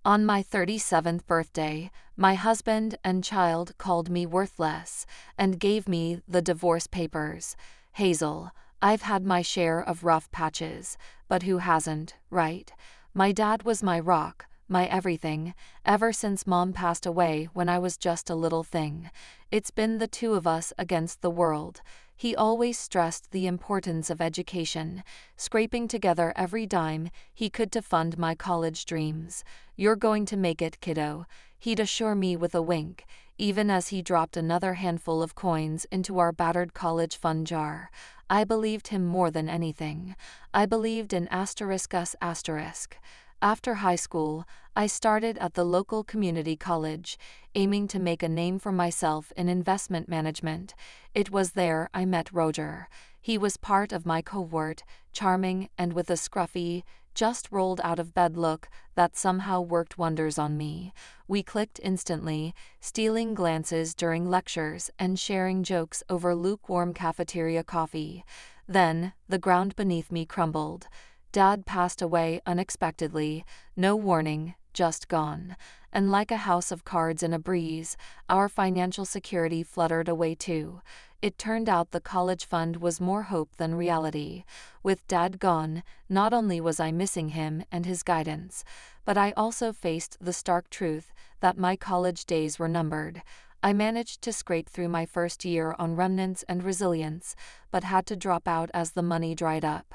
On my 37th birthday, my husband and child called me worthless and gave me the divorce papers. Hazel, I've had my share of rough patches, but who hasn't, right? My dad was my rock, my everything, ever since Mom passed away when I was just a little thing. It's been the two of us against the world. He always stressed the importance of education, scraping together every dime he could to fund my college dreams. "You're going to make it, kiddo," he'd assure me with a wink, even as he dropped another handful of coins into our battered college fund jar. I believed him more than anything. I believed in ****. After high school, I started at the local community college, aiming to make a name for myself in investment management. It was there I met Roger. He was part of my cohort, charming and with a scruffy, just rolled out of bed look that somehow worked wonders on me. We clicked instantly, stealing glances during lectures and sharing jokes over lukewarm cafeteria coffee. Then, the ground beneath me crumbled. Dad passed away unexpectedly, no warning, just gone. And like a house of cards in a breeze, our financial security fluttered away too. It turned out the college fund was more hope than reality. With Dad gone, not only was I missing him and his guidance, but I also faced the stark truth that my college days were numbered. I managed to scrape through my first year on remnants and resilience, but had to drop out as the money dried up.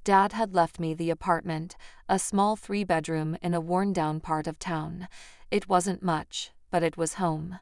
Dad had left me the apartment, a small 3-bedroom in a worn-down part of town. It wasn't much, but it was home.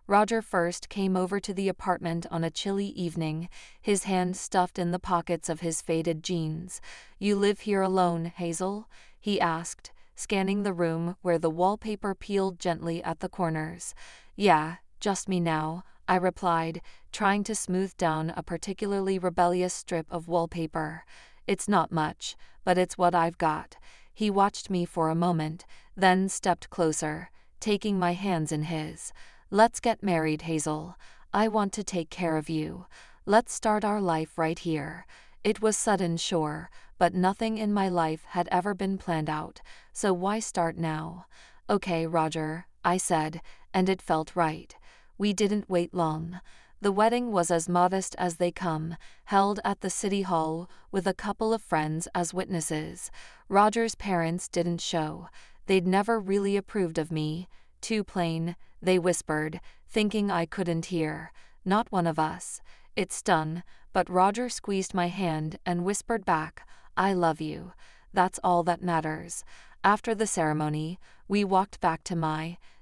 Roger first came over to the apartment on a chilly evening, his hands stuffed in the pockets of his faded jeans. "You live here alone, Hazel?" he asked, scanning the room where the wallpaper peeled gently at the corners. "Yeah, just me now," I replied, trying to smooth down a particularly rebellious strip of wallpaper. "It's not much, but it's what I've got." He watched me for a moment, then stepped closer, taking my hands in his. "Let's get married, Hazel. I want to take care of you. Let's start our life right here." It was sudden, sure, but nothing in my life had ever been planned out, so why start now? "Okay, Roger," I said, and it felt right. We didn't wait long. The wedding was as modest as they come, held at the city hall with a couple of friends as witnesses. Roger's parents didn't show. They'd never really approved of me. "Too plain," they whispered, thinking I couldn't hear. "Not one of us." It stung, but Roger squeezed my hand and whispered back, "I love you. That's all that matters." After the ceremony, we walked back to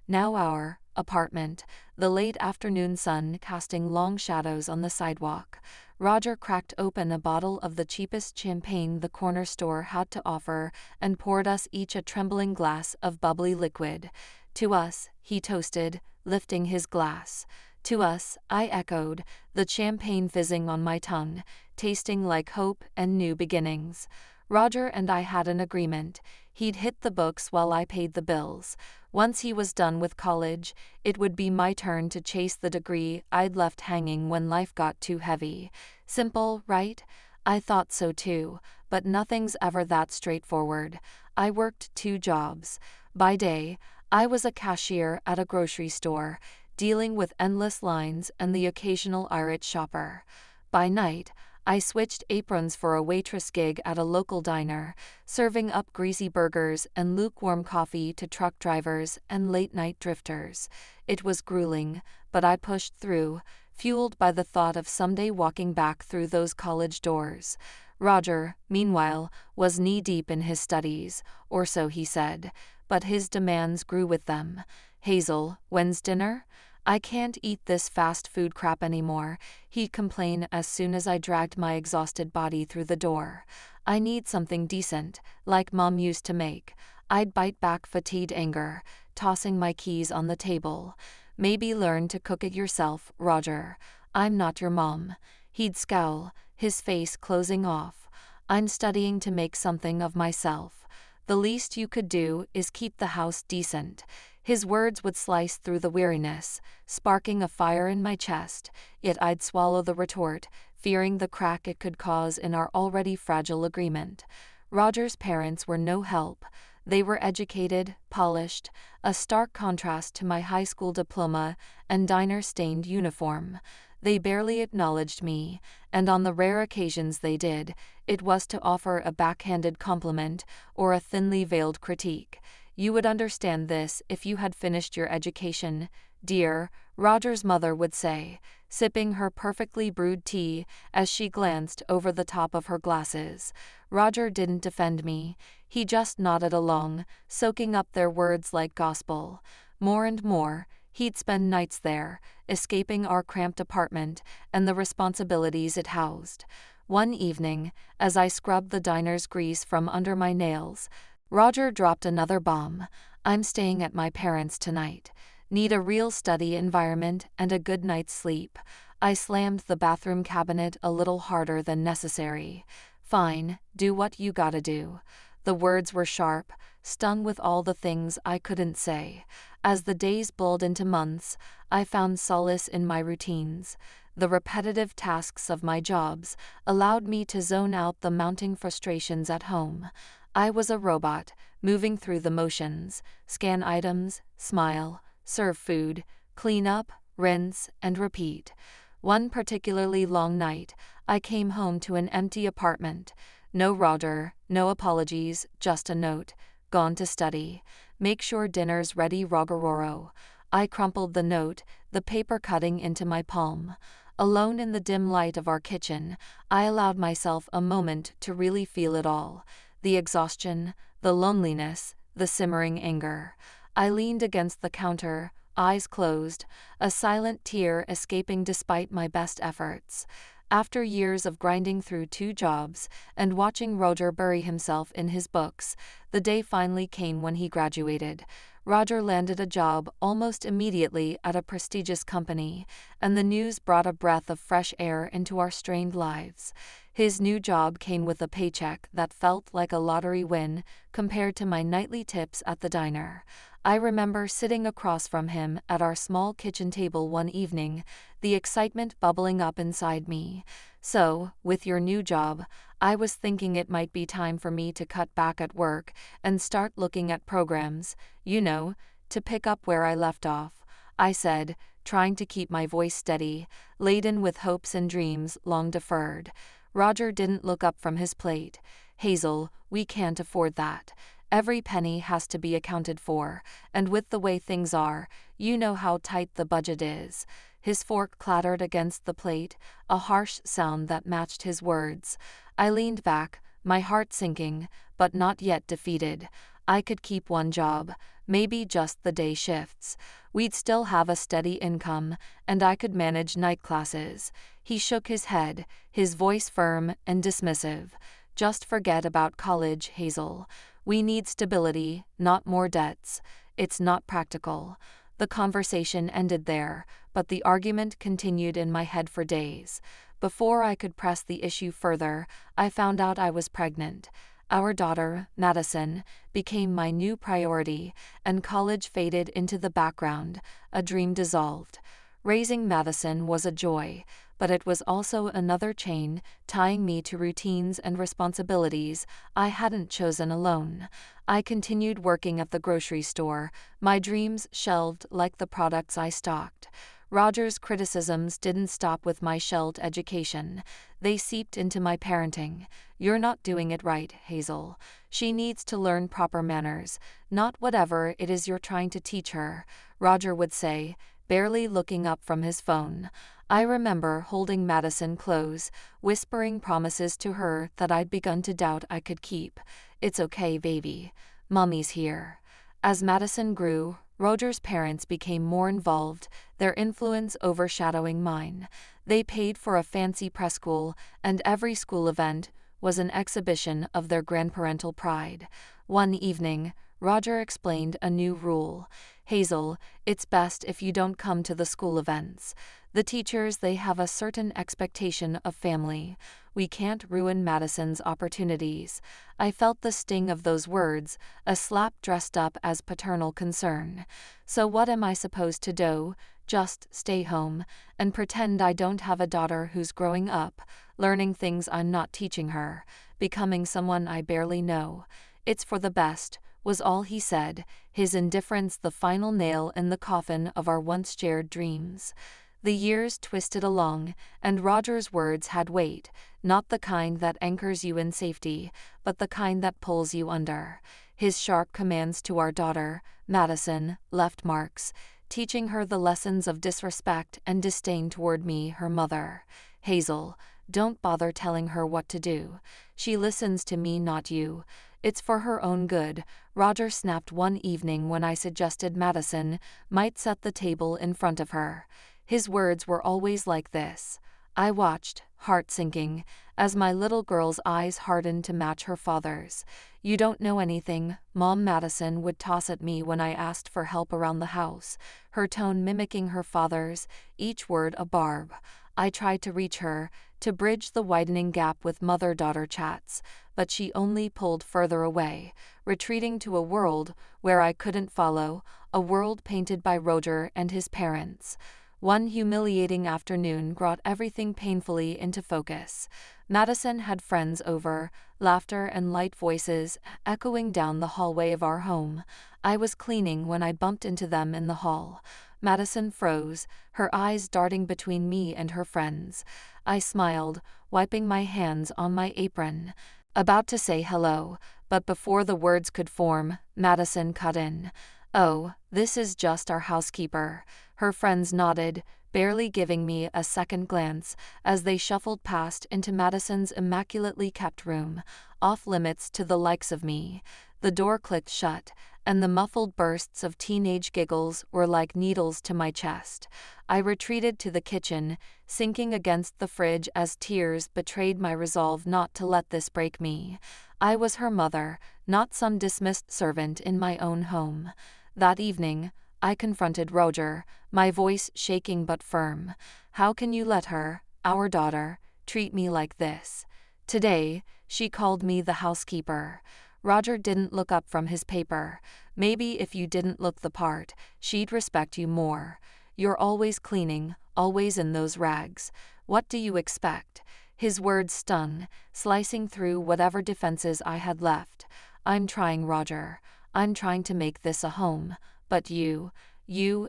now our, apartment, the late afternoon sun casting long shadows on the sidewalk. Roger cracked open a bottle of the cheapest champagne the corner store had to offer and poured us each a trembling glass of bubbly liquid. "To us," he toasted, lifting his glass. "To us," I echoed, the champagne fizzing on my tongue, tasting like hope and new beginnings. Roger and I had an agreement. He'd hit the books while I paid the bills. Once he was done with college, it would be my turn to chase the degree I'd left hanging when life got too heavy. Simple, right? I thought so too, but nothing's ever that straightforward. I worked 2 jobs. By day, I was a cashier at a grocery store, dealing with endless lines and the occasional irate shopper. By night, I switched aprons for a waitress gig at a local diner, serving up greasy burgers and lukewarm coffee to truck drivers and late-night drifters. It was grueling, but I pushed through, fueled by the thought of someday walking back through those college doors. Roger, meanwhile, was knee-deep in his studies, or so he said, but his demands grew with them. "Hazel, when's dinner? I can't eat this fast food crap anymore," he'd complain as soon as I dragged my exhausted body through the door. "I need something decent, like Mom used to make." I'd bite back fatigued anger, tossing my keys on the table. "Maybe learn to cook it yourself, Roger. I'm not your mom." He'd scowl, his face closing off. "I'm studying to make something of myself. The least you could do is keep the house decent." His words would slice through the weariness, sparking a fire in my chest, yet I'd swallow the retort, fearing the crack it could cause in our already fragile agreement. Roger's parents were no help. They were educated, polished, a stark contrast to my high school diploma and diner-stained uniform. They barely acknowledged me, and on the rare occasions they did, it was to offer a backhanded compliment or a thinly veiled critique. "You would understand this if you had finished your education, dear," Roger's mother would say, sipping her perfectly brewed tea as she glanced over the top of her glasses. Roger didn't defend me. He just nodded along, soaking up their words like gospel. More and more, he'd spend nights there, escaping our cramped apartment and the responsibilities it housed. One evening, as I scrubbed the diner's grease from under my nails, Roger dropped another bomb. "I'm staying at my parents' tonight. Need a real study environment and a good night's sleep." I slammed the bathroom cabinet a little harder than necessary. "Fine, do what you gotta do." The words were sharp, stung with all the things I couldn't say. As the days bled into months, I found solace in my routines. The repetitive tasks of my jobs allowed me to zone out the mounting frustrations at home. I was a robot, moving through the motions: scan items, smile, serve food, clean up, rinse, and repeat. One particularly long night, I came home to an empty apartment. No Roger, no apologies, just a note: "Gone to study. Make sure dinner's ready, Rogororo." I crumpled the note, the paper cutting into my palm. Alone in the dim light of our kitchen, I allowed myself a moment to really feel it all: the exhaustion, the loneliness, the simmering anger. I leaned against the counter, eyes closed, a silent tear escaping despite my best efforts. After years of grinding through 2 jobs and watching Roger bury himself in his books, the day finally came when he graduated. Roger landed a job almost immediately at a prestigious company, and the news brought a breath of fresh air into our strained lives. His new job came with a paycheck that felt like a lottery win compared to my nightly tips at the diner. I remember sitting across from him at our small kitchen table one evening, the excitement bubbling up inside me. "So, with your new job, I was thinking it might be time for me to cut back at work and start looking at programs, to pick up where I left off," I said, trying to keep my voice steady, laden with hopes and dreams long deferred. Roger didn't look up from his plate. "Hazel, we can't afford that. Every penny has to be accounted for, and with the way things are, you know how tight the budget is." His fork clattered against the plate, a harsh sound that matched his words. I leaned back, my heart sinking, but not yet defeated. I could keep one job, maybe just the day shifts. We'd still have a steady income, and I could manage night classes. He shook his head, his voice firm and dismissive. "Just forget about college, Hazel. We need stability, not more debts. It's not practical." The conversation ended there, but the argument continued in my head for days. Before I could press the issue further, I found out I was pregnant. Our daughter, Madison, became my new priority, and college faded into the background, a dream dissolved. Raising Madison was a joy, but it was also another chain tying me to routines and responsibilities I hadn't chosen alone. I continued working at the grocery store, my dreams shelved like the products I stocked. Roger's criticisms didn't stop with my shelled education. They seeped into my parenting. "You're not doing it right, Hazel. She needs to learn proper manners, not whatever it is you're trying to teach her," Roger would say, barely looking up from his phone. I remember holding Madison close, whispering promises to her that I'd begun to doubt I could keep. "It's okay, baby. Mommy's here." As Madison grew, Roger's parents became more involved, their influence overshadowing mine. They paid for a fancy preschool, and every school event was an exhibition of their grandparental pride. One evening, Roger explained a new rule. "Hazel, it's best if you don't come to the school events. The teachers, they have a certain expectation of family. We can't ruin Madison's opportunities." I felt the sting of those words, a slap dressed up as paternal concern. So what am I supposed to do? Just stay home and pretend I don't have a daughter who's growing up, learning things I'm not teaching her, becoming someone I barely know. It's for the best, was all he said, his indifference the final nail in the coffin of our once shared dreams. The years twisted along, and Roger's words had weight, not the kind that anchors you in safety, but the kind that pulls you under. His sharp commands to our daughter, Madison, left marks, teaching her the lessons of disrespect and disdain toward me, her mother. Hazel, don't bother telling her what to do. She listens to me, not you. It's for her own good, Roger snapped one evening when I suggested Madison might set the table in front of her. His words were always like this. I watched, heart sinking, as my little girl's eyes hardened to match her father's. You don't know anything, Mom, Madison would toss at me when I asked for help around the house, her tone mimicking her father's, each word a barb. I tried to reach her, to bridge the widening gap with mother-daughter chats, but she only pulled further away, retreating to a world where I couldn't follow, a world painted by Roger and his parents. One humiliating afternoon brought everything painfully into focus. Madison had friends over, laughter and light voices echoing down the hallway of our home. I was cleaning when I bumped into them in the hall. Madison froze, her eyes darting between me and her friends. I smiled, wiping my hands on my apron, about to say hello, but before the words could form, Madison cut in. Oh, this is just our housekeeper. Her friends nodded, barely giving me a second glance, as they shuffled past into Madison's immaculately kept room, off limits to the likes of me. The door clicked shut, and the muffled bursts of teenage giggles were like needles to my chest. I retreated to the kitchen, sinking against the fridge as tears betrayed my resolve not to let this break me. I was her mother, not some dismissed servant in my own home. That evening, I confronted Roger, my voice shaking but firm. How can you let her, our daughter, treat me like this? Today, she called me the housekeeper. Roger didn't look up from his paper. Maybe if you didn't look the part, she'd respect you more. You're always cleaning, always in those rags. What do you expect? His words stung, slicing through whatever defenses I had left. I'm trying, Roger. I'm trying to make this a home. But you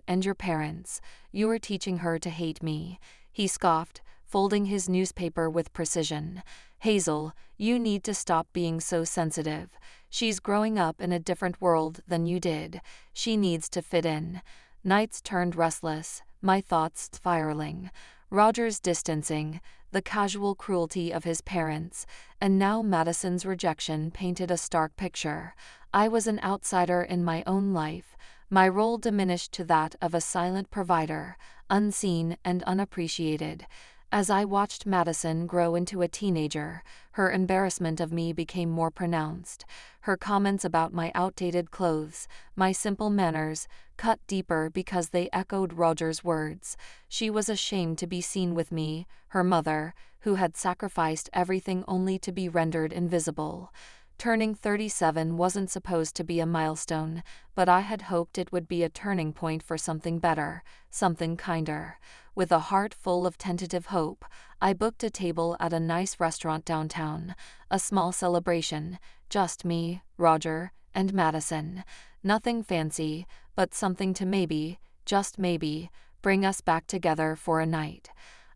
and your parents, you are teaching her to hate me. He scoffed, folding his newspaper with precision. Hazel, you need to stop being so sensitive. She's growing up in a different world than you did. She needs to fit in. Nights turned restless, my thoughts spiraling. Roger's distancing, the casual cruelty of his parents, and now Madison's rejection painted a stark picture. I was an outsider in my own life, my role diminished to that of a silent provider, unseen and unappreciated. As I watched Madison grow into a teenager, her embarrassment of me became more pronounced. Her comments about my outdated clothes, my simple manners, cut deeper because they echoed Roger's words. She was ashamed to be seen with me, her mother, who had sacrificed everything only to be rendered invisible. Turning 37 wasn't supposed to be a milestone, but I had hoped it would be a turning point for something better, something kinder. With a heart full of tentative hope, I booked a table at a nice restaurant downtown, a small celebration, just me, Roger, and Madison. Nothing fancy, but something to maybe, just maybe, bring us back together for a night.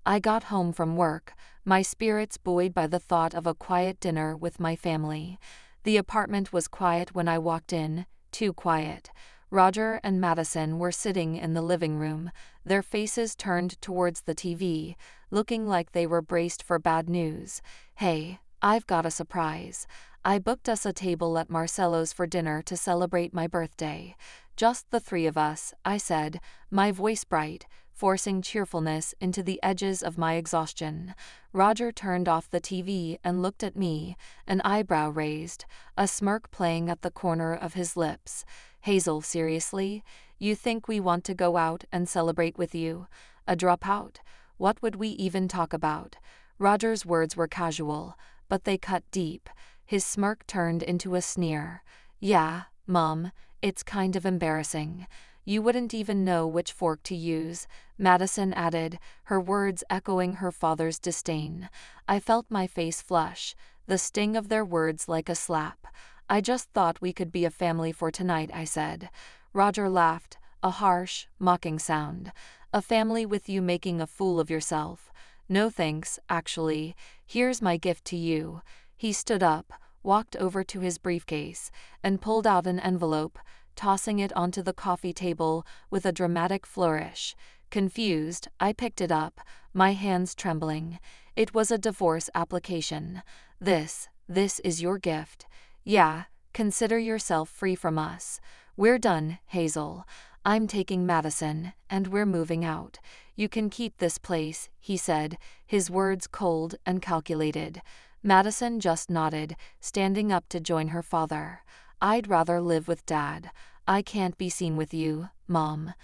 I got home from work, my spirits buoyed by the thought of a quiet dinner with my family. The apartment was quiet when I walked in, too quiet. Roger and Madison were sitting in the living room, their faces turned towards the TV, looking like they were braced for bad news. Hey, I've got a surprise. I booked us a table at Marcello's for dinner to celebrate my birthday. Just the three of us, I said, my voice bright, forcing cheerfulness into the edges of my exhaustion. Roger turned off the TV and looked at me, an eyebrow raised, a smirk playing at the corner of his lips. Hazel, seriously? You think we want to go out and celebrate with you? A dropout? What would we even talk about? Roger's words were casual, but they cut deep. His smirk turned into a sneer. Yeah, Mom, it's kind of embarrassing. You wouldn't even know which fork to use, Madison added, her words echoing her father's disdain. I felt my face flush, the sting of their words like a slap. I just thought we could be a family for tonight, I said. Roger laughed, a harsh, mocking sound. A family with you making a fool of yourself. No thanks, actually. Here's my gift to you. He stood up, walked over to his briefcase, and pulled out an envelope, tossing it onto the coffee table with a dramatic flourish. Confused, I picked it up, my hands trembling. It was a divorce application. This is your gift. Yeah, consider yourself free from us. We're done, Hazel. I'm taking Madison, and we're moving out. You can keep this place, he said, his words cold and calculated. Madison just nodded, standing up to join her father. I'd rather live with Dad. I can't be seen with you, Mom.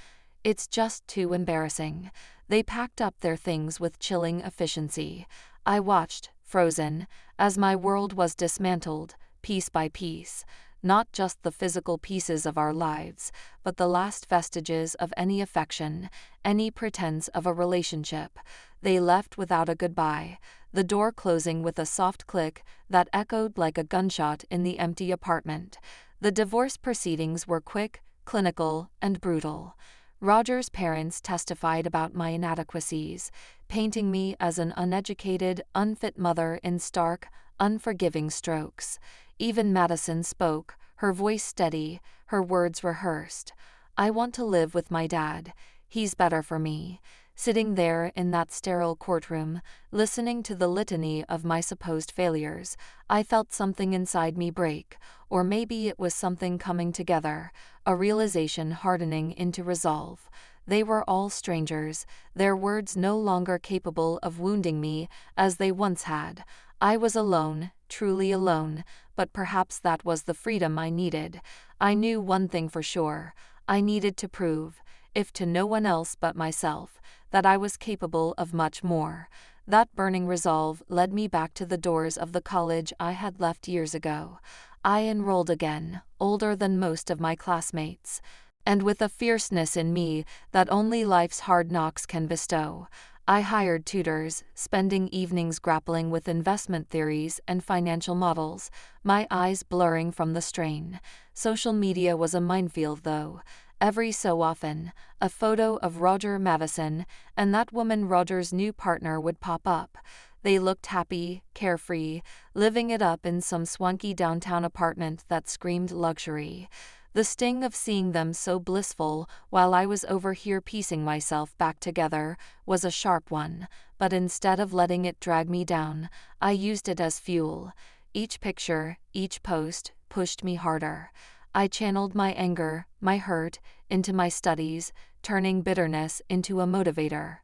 It's just too embarrassing. They packed up their things with chilling efficiency. I watched, frozen, as my world was dismantled, piece by piece. Not just the physical pieces of our lives, but the last vestiges of any affection, any pretense of a relationship. They left without a goodbye, the door closing with a soft click that echoed like a gunshot in the empty apartment. The divorce proceedings were quick, clinical, and brutal. Roger's parents testified about my inadequacies, painting me as an uneducated, unfit mother in stark, unforgiving strokes. Even Madison spoke, her voice steady, her words rehearsed. I want to live with my dad. He's better for me. Sitting there in that sterile courtroom, listening to the litany of my supposed failures, I felt something inside me break, or maybe it was something coming together, a realization hardening into resolve. They were all strangers, their words no longer capable of wounding me as they once had. I was alone, truly alone, but perhaps that was the freedom I needed. I knew one thing for sure. I needed to prove, if to no one else but myself, that I was capable of much more. That burning resolve led me back to the doors of the college I had left years ago. I enrolled again, older than most of my classmates, and with a fierceness in me that only life's hard knocks can bestow. I hired tutors, spending evenings grappling with investment theories and financial models, my eyes blurring from the strain. Social media was a minefield, though. Every so often, a photo of Roger Madison and that woman Roger's new partner would pop up. They looked happy, carefree, living it up in some swanky downtown apartment that screamed luxury. The sting of seeing them so blissful while I was over here piecing myself back together was a sharp one, but instead of letting it drag me down, I used it as fuel. Each picture, each post, pushed me harder. I channeled my anger, my hurt, into my studies, turning bitterness into a motivator.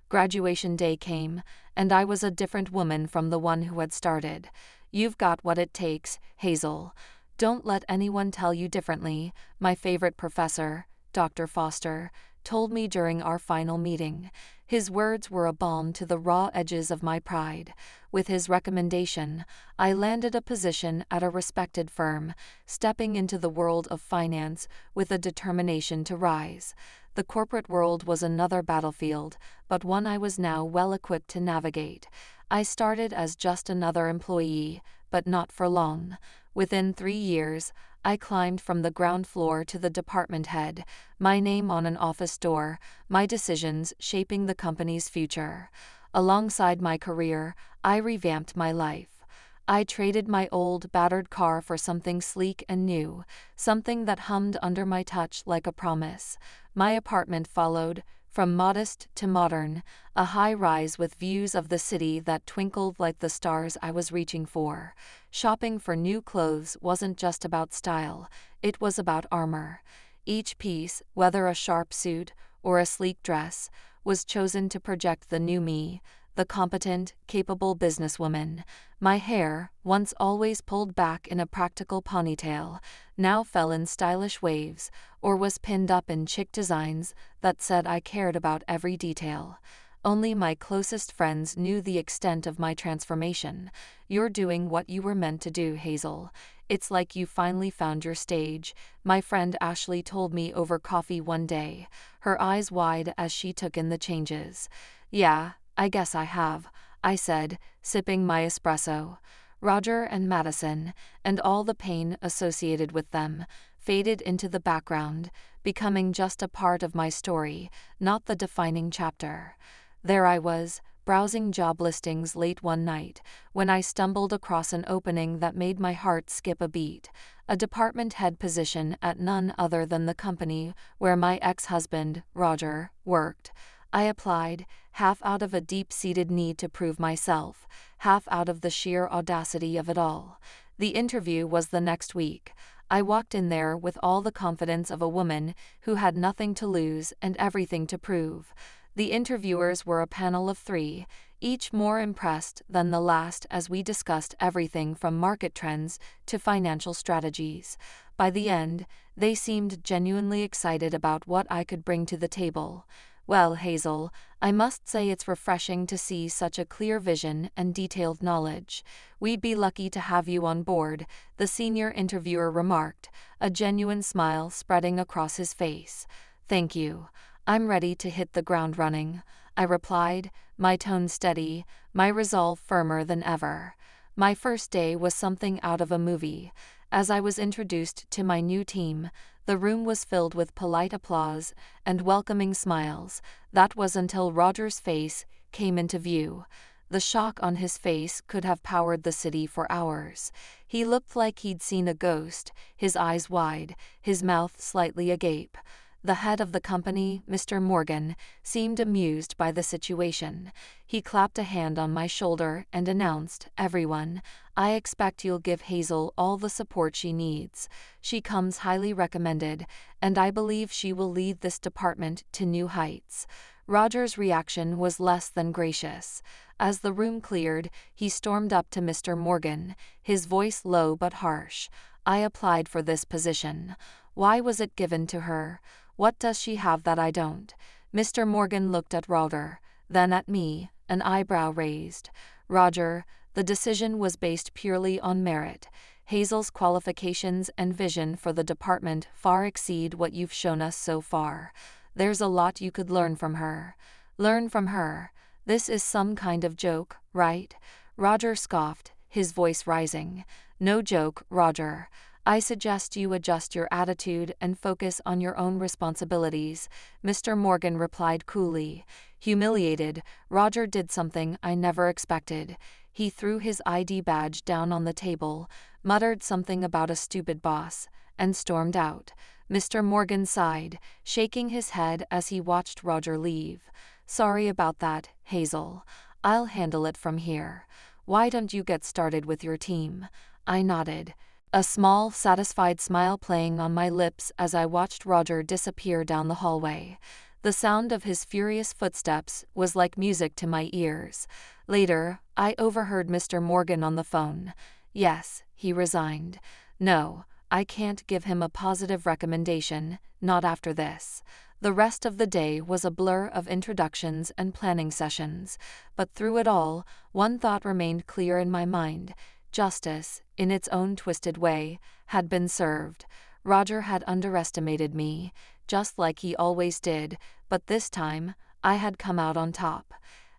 Graduation day came, and I was a different woman from the one who had started. You've got what it takes, Hazel. Don't let anyone tell you differently, my favorite professor, Dr. Foster, told me during our final meeting. His words were a balm to the raw edges of my pride. With his recommendation, I landed a position at a respected firm, stepping into the world of finance with a determination to rise. The corporate world was another battlefield, but one I was now well equipped to navigate. I started as just another employee, but not for long. Within 3 years, I climbed from the ground floor to the department head, my name on an office door, my decisions shaping the company's future. Alongside my career, I revamped my life. I traded my old, battered car for something sleek and new, something that hummed under my touch like a promise. My apartment followed, from modest to modern, a high-rise with views of the city that twinkled like the stars I was reaching for. Shopping for new clothes wasn't just about style, it was about armor. Each piece, whether a sharp suit or a sleek dress, was chosen to project the new me, the competent, capable businesswoman. My hair, once always pulled back in a practical ponytail, now fell in stylish waves, or was pinned up in chic designs that said I cared about every detail. Only my closest friends knew the extent of my transformation. You're doing what you were meant to do, Hazel. It's like you finally found your stage, my friend Ashley told me over coffee one day, her eyes wide as she took in the changes. Yeah, I guess I have, I said, sipping my espresso. Roger and Madison, and all the pain associated with them, faded into the background, becoming just a part of my story, not the defining chapter. There I was, browsing job listings late one night, when I stumbled across an opening that made my heart skip a beat, a department head position at none other than the company where my ex-husband, Roger, worked. I applied, half out of a deep-seated need to prove myself, half out of the sheer audacity of it all. The interview was the next week. I walked in there with all the confidence of a woman who had nothing to lose and everything to prove. The interviewers were a panel of 3, each more impressed than the last as we discussed everything from market trends to financial strategies. By the end, they seemed genuinely excited about what I could bring to the table. Well, Hazel, I must say it's refreshing to see such a clear vision and detailed knowledge. We'd be lucky to have you on board, the senior interviewer remarked, a genuine smile spreading across his face. Thank you. I'm ready to hit the ground running, I replied, my tone steady, my resolve firmer than ever. My first day was something out of a movie. As I was introduced to my new team, the room was filled with polite applause and welcoming smiles. That was until Roger's face came into view. The shock on his face could have powered the city for hours. He looked like he'd seen a ghost, his eyes wide, his mouth slightly agape. The head of the company, Mr. Morgan, seemed amused by the situation. He clapped a hand on my shoulder and announced, "Everyone, I expect you'll give Hazel all the support she needs. She comes highly recommended, and I believe she will lead this department to new heights." Roger's reaction was less than gracious. As the room cleared, he stormed up to Mr. Morgan, his voice low but harsh. "I applied for this position. Why was it given to her? What does she have that I don't?" Mr. Morgan looked at Roger, then at me, an eyebrow raised. "Roger, the decision was based purely on merit. Hazel's qualifications and vision for the department far exceed what you've shown us so far. There's a lot you could learn from her." "Learn from her? This is some kind of joke, right?" Roger scoffed, his voice rising. "No joke, Roger. I suggest you adjust your attitude and focus on your own responsibilities," Mr. Morgan replied coolly. Humiliated, Roger did something I never expected. He threw his ID badge down on the table, muttered something about a stupid boss, and stormed out. Mr. Morgan sighed, shaking his head as he watched Roger leave. "Sorry about that, Hazel. I'll handle it from here. Why don't you get started with your team?" I nodded, a small, satisfied smile playing on my lips as I watched Roger disappear down the hallway. The sound of his furious footsteps was like music to my ears. Later, I overheard Mr. Morgan on the phone. "Yes," he resigned. "No, I can't give him a positive recommendation, not after this." The rest of the day was a blur of introductions and planning sessions, but through it all, one thought remained clear in my mind. Justice, in its own twisted way, had been served. Roger had underestimated me, just like he always did, but this time, I had come out on top.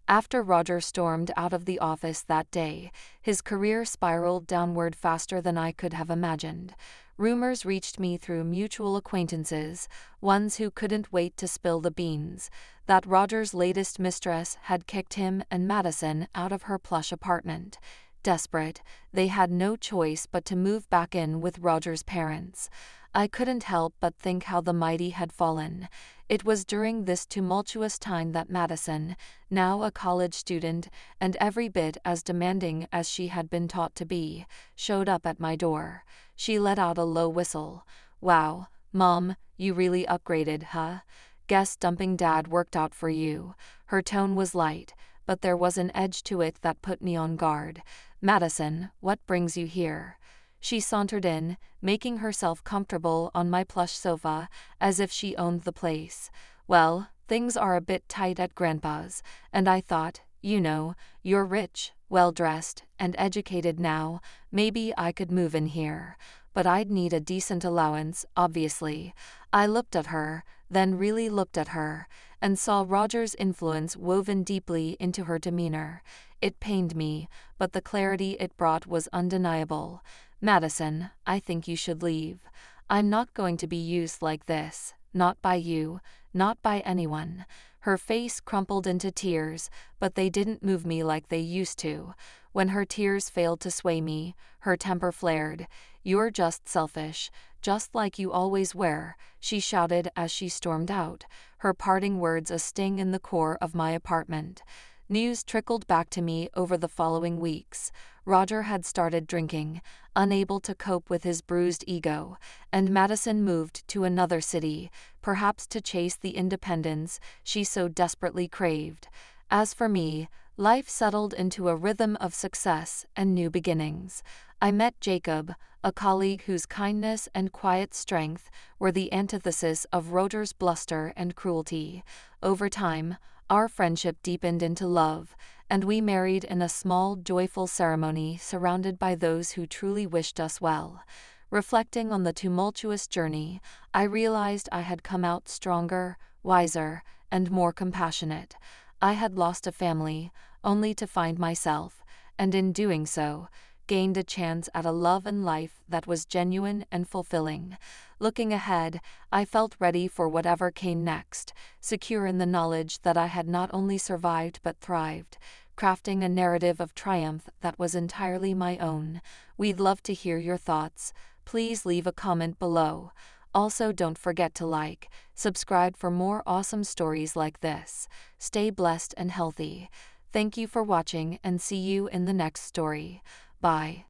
After Roger stormed out of the office that day, his career spiraled downward faster than I could have imagined. Rumors reached me through mutual acquaintances, ones who couldn't wait to spill the beans, that Roger's latest mistress had kicked him and Madison out of her plush apartment. Desperate, they had no choice but to move back in with Roger's parents. I couldn't help but think how the mighty had fallen. It was during this tumultuous time that Madison, now a college student and every bit as demanding as she had been taught to be, showed up at my door. She let out a low whistle. "Wow, Mom, you really upgraded, huh? Guess dumping Dad worked out for you." Her tone was light, but there was an edge to it that put me on guard. "Madison, what brings you here?" She sauntered in, making herself comfortable on my plush sofa, as if she owned the place. "Well, things are a bit tight at Grandpa's, and I thought, you're rich, well-dressed, and educated now, maybe I could move in here. But I'd need a decent allowance, obviously." I looked at her, then really looked at her, and saw Roger's influence woven deeply into her demeanor. It pained me, but the clarity it brought was undeniable. Madison, I think you should leave. I'm not going to be used like this. Not by you, not by anyone. Her face crumpled into tears, but they didn't move me like they used to. When her tears failed to sway me, her temper flared. You're just selfish, just like you always were, she shouted as she stormed out, her parting words a sting in the core of my apartment. News trickled back to me over the following weeks. Roger had started drinking, unable to cope with his bruised ego, and Madison moved to another city, perhaps to chase the independence she so desperately craved. As for me, life settled into a rhythm of success and new beginnings. I met Jacob, a colleague whose kindness and quiet strength were the antithesis of Roger's bluster and cruelty. Over time, our friendship deepened into love, and we married in a small, joyful ceremony surrounded by those who truly wished us well. Reflecting on the tumultuous journey, I realized I had come out stronger, wiser, and more compassionate. I had lost a family, only to find myself, and in doing so, gained a chance at a love and life that was genuine and fulfilling. Looking ahead, I felt ready for whatever came next, secure in the knowledge that I had not only survived but thrived, crafting a narrative of triumph that was entirely my own. We'd love to hear your thoughts. Please leave a comment below. Also, don't forget to like, subscribe for more awesome stories like this. Stay blessed and healthy. Thank you for watching and see you in the next story. Bye.